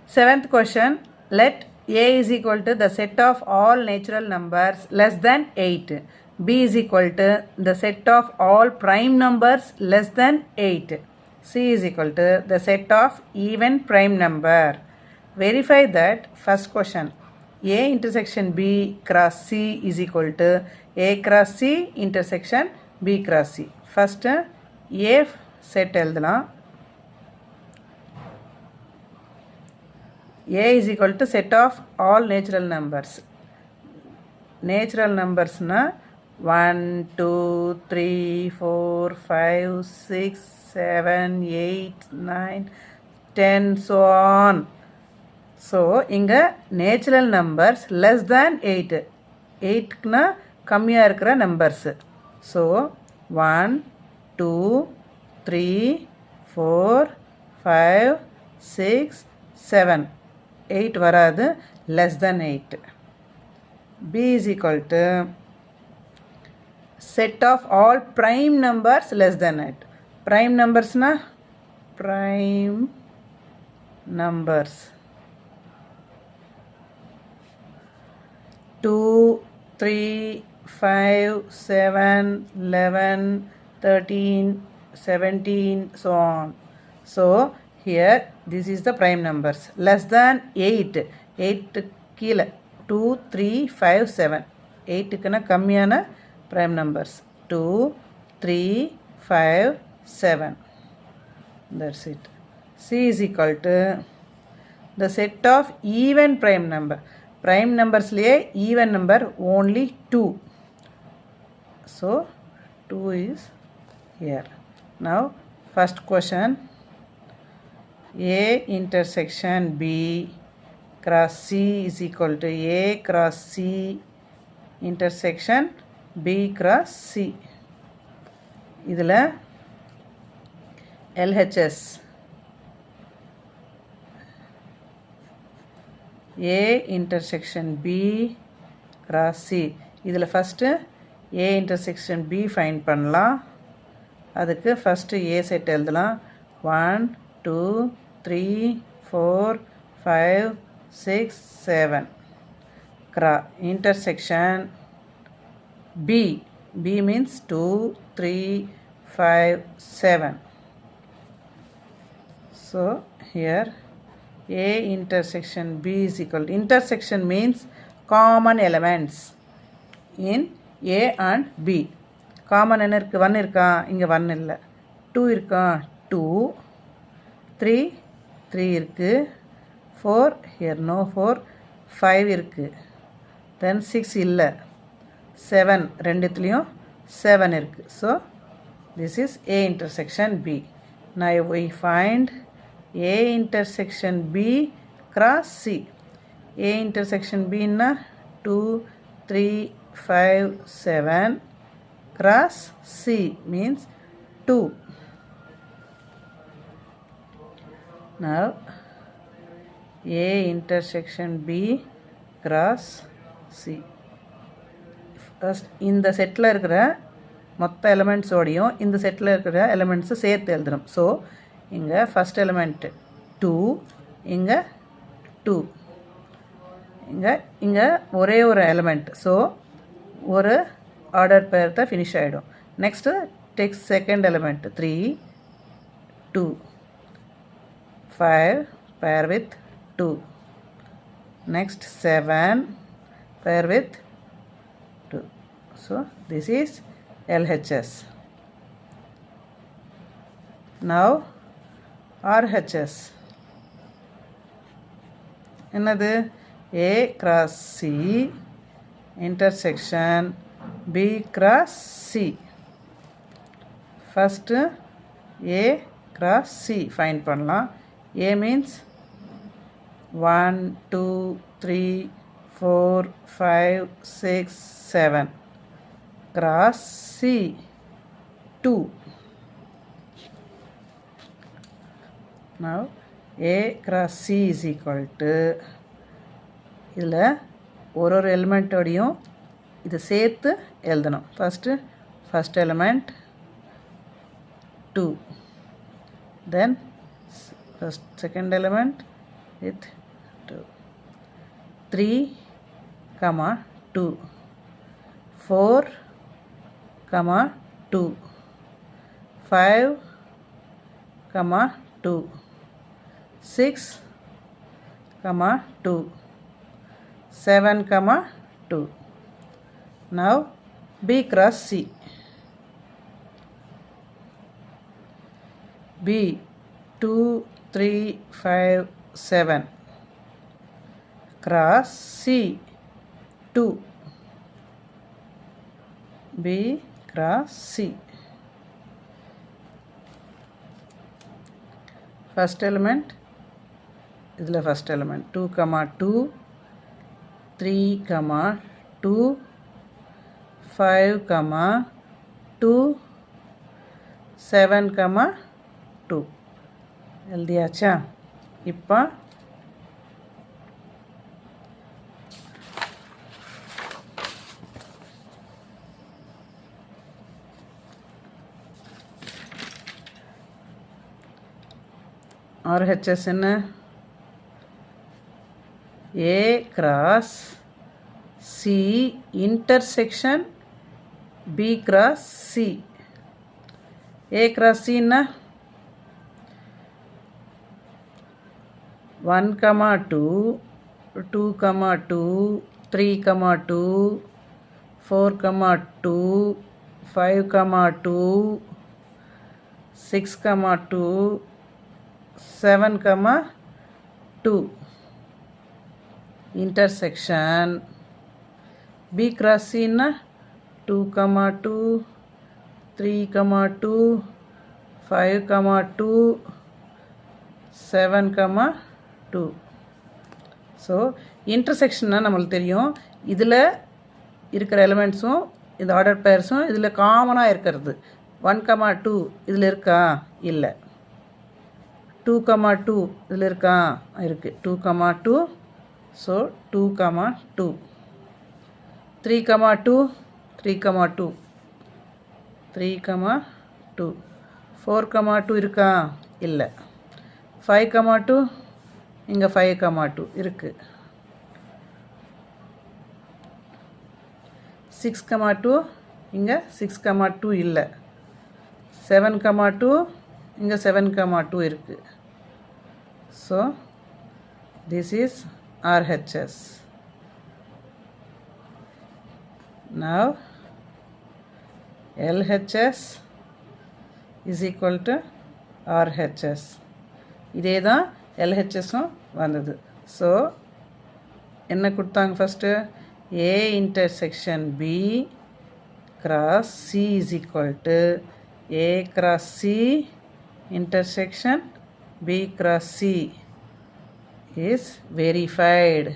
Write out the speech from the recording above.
Seventh question. Let A is equal to the set of all natural numbers less than 8. B is equal to the set of all prime numbers less than 8. C is equal to the set of even prime number. Verify that first question. A intersection B cross C is equal to A cross C intersection B cross C. First A set எழுதலாம். A is equal to set of all natural numbers. Natural numbers na 1, 2, 3, 4, 5, 6, 7, 8, 9, 10, so on. So, inga natural numbers less than 8. 8 na கம்மியா இருக்கிற numbers. So, 1, 2, 3, 4, 5, 6, 7. 8 வராது, less than 8. B is equal to set of all prime numbers less than 8. Prime numbers na prime numbers 2, 3, 5, 7, 11, 13, 17, so on. So here this is the prime numbers less than 8. 8 கீழே 2, 3, 5, 7. 8க்குனா கம்மியான prime numbers 2, 3, 5, 7. That's it. C is equal to the set of even prime number. Prime numbers liye even number only 2. So 2 is here. Now first question. A intersection B cross C is equal to A cross C intersection B cross C. இதில் LHS A intersection B cross C. இதில் first A intersection B find பண்ணலாம். அதுக்கு first A set எழுதலாம். 1, 2, 3, 4, 5, 6, 7. Intersection B. B means 2, 3, 5, 7. So here A intersection B is equal to, intersection means common elements in A and B. Common என்ன இருக்கு? 1 இருக்கா? இங்கே 1 இல்லை. 2 இருக்கா? 2. 3 இருக்கு. 4 here no 4. 5 இருக்கு. Then 6 இல்லை. 7 ரெண்டுத்துலேயும் 7 இருக்கு. So this is A intersection B. Now we find A intersection B cross C. A intersection B na 2, 3, 5, 7 cross C means 2. Now A intersection B cross C. First இந்த settle இருக்கிற மொத்த எலிமெண்ட்ஸோடையும் இந்த settle இருக்கிற எலிமெண்ட்ஸை சேர்த்து எழுதுகிறோம். So இங்கே first element 2, இங்கே 2, இங்கே ஒரே ஒரு எலிமெண்ட். ஸோ ஒரு ஆர்டர் பேர் தான் ஃபினிஷ் ஆகிடும். Next text second element 3, 2, 5 pair with 2. Next 7 pair with 2. So this is LHS. Now RHS. என்னது? A cross C intersection B cross C. First A cross C find பண்ணலாம். A means 1, 2, 3, 4, 5, 6, 7. Cross C 2. Now A cross C is equal to, இதில் ஒரு எலிமெண்ட்டோடையும் இது சேர்த்து எழுதணும். First element 2, then second element with 2. 3, 2. 4, 2. 5, 2. 6, 2. 7, 2. Now B cross C. B 2, 3, 5, 7 cross C 2. B cross C. First element, இதில் first element 2, 2, 3, 2, 5, 2, 7, 2 எழுதியாச்சா? இப்போ RHS என்ன? A cross C intersection B cross C. A cross C என்ன? 1, 2, 2, 2, 3, 2, 4, 2, 5, 2, 6, 2, 7, 2 intersection B cross C na 2, 2, 3, 2, 5, 2, 7, 2. So இன்டர்செக்ஷன்னா நம்மளுக்கு தெரியும், இதில் இருக்கிற எலிமெண்ட்ஸும் இந்த order பேர்ஸும் இதில் காமனாக இருக்கிறது. 1, 2 இதில் இருக்கா? இல்லை. 2, 2 இதில் இருக்கா? இருக்குது. 2, 2. ஸோ 2, 2. 3, 2, 3, 2. 3, 2. 4, 2 இருக்கா? இல்லை. 5, 2 இங்கே 5, 2 இருக்குது. 6, 2 இங்கே 6, 2 இல்லை. 7, 2 இங்கே 7, 2 இருக்குது. So this is RHS. Now LHS is equal to RHS. இதே தான் LHSும் வந்தது. ஸோ என்ன கொடுத்தாங்க first? A intersection B cross C is equal to A cross C intersection B cross C is verified.